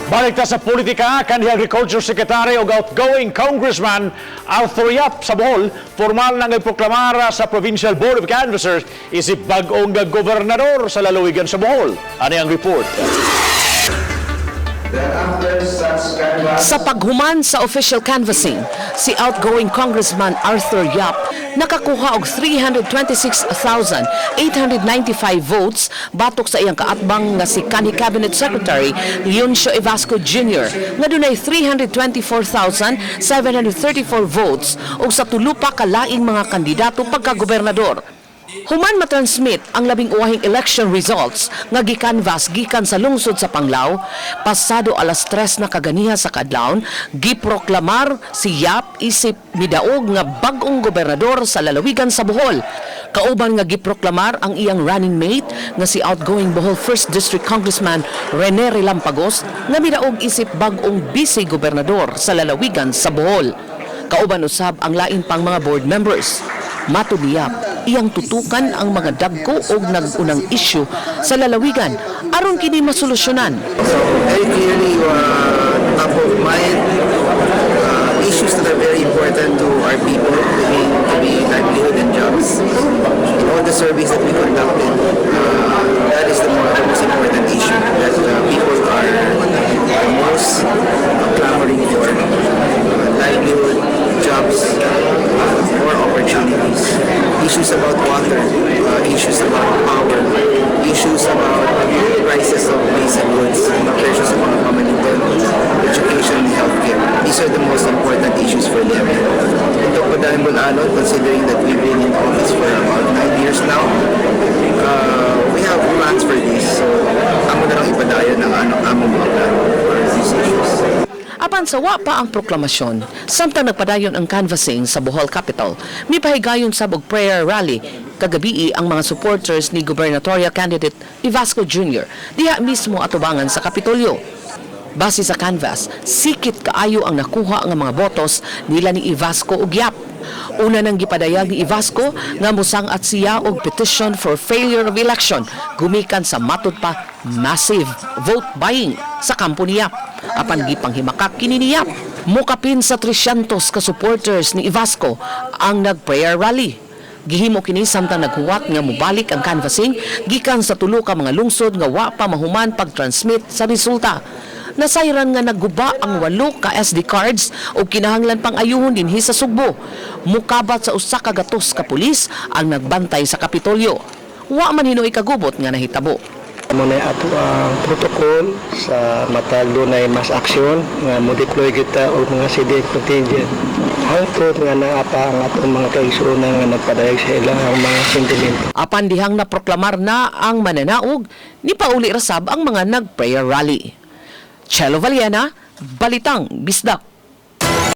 Balik ta sa politika, kanhi Agriculture Secretary o outgoing Congressman Arthur Yap sa Bohol, formal na nagproklamara sa Provincial Board of Canvassers isip bag-ong Gobernador sa Lalawigan sa Bohol. Ano ang report? Sa paghuman sa official canvassing, si outgoing Congressman Arthur Yap nakakuha og 326,895 votes batok sa iyang kaatbang nga si kanhi Cabinet Secretary Leoncio Evasco Jr. nga dunay 324,734 votes ug sa tulo pa ka laing mga kandidato pagka-gobernador. Human matransmit ang labing uwahing election results nga gikanvas gikan sa lungsod sa Panglao, pasado alas 3 na kaganiha sa kadlawon, giproklamar si Yap isip Midaug nga bag-ong gobernador sa Lalawigan sa Bohol. Kauban nga giproklamar ang iyang running mate nga si outgoing Bohol 1st District Congressman Rene Relampagos nga Midaug isip bag-ong Bise gobernador sa Lalawigan sa Bohol. Kauban usab ang lain pang mga board members. Matubiyap, iyang tutukan ang mga dagko o nagunang issue sa lalawigan aron kini masolusyonan. So very clearly top of mind issues that are very important to our people to be livelihood and jobs. In all the surveys that we conducted, that is the most important issue that people are most clamoring for. Livelihood, jobs, more opportunities, issues about water, issues about power, issues about prices of basic goods, pressures of mga pamiliton, education and healthcare. These are the most important issues for them. Ito po dahil considering that we've been in office for about 9 years now, we have plans for this. So, amo na lang ipadayon ng among mga plan for these issues. Apan sawa pa ang proklamasyon, samtang nagpadayon ang canvassing sa Bohol Capital, mipahigayon sa og prayer rally kagabi ang mga supporters ni gubernatorial candidate Evasco Jr. diha mismo atubangan sa Kapitolyo. Base sa canvas, sikit kaayo ang nakuha nga mga botos nila ni Evasco ug Yap. Una nang gipadayag ni Evasco nga mosangat siya og petition for failure of election gumikan sa matud pa massive vote buying sa kampo ni Yap. Apan gipanghimakak kini ni Yap, mukapin sa 300 ka supporters ni Evasco ang nag-prayer rally. Gihimo kini samtang naghuwat nga mubalik ang canvassing gikan sa tulo ka mga lungsod nga wa pa mahuman pag-transmit sa resulta. Nasayran nga nagguba ang 8 ka SD cards o kinahanglan pang ayuhon dinhi sa Sugbo. Mukabat sa usa ka gatos ka pulis ang nagbantay sa Kapitolyo. Wa man hinoy kagubot nga nahitabo. Muna ato ang protocol sa matag dunay mass action nga mo-deploy kita o mga CDF contingent. Hangtod nga naapa ang atong mga kaigsuonan nga nagpadayag sa ilang mga sentimento. Apan dihang naproklamar na ang mananaog, ni pauli rasab ang mga nag-prayer rally. Chelo Valiena, Balitang, Bisdak.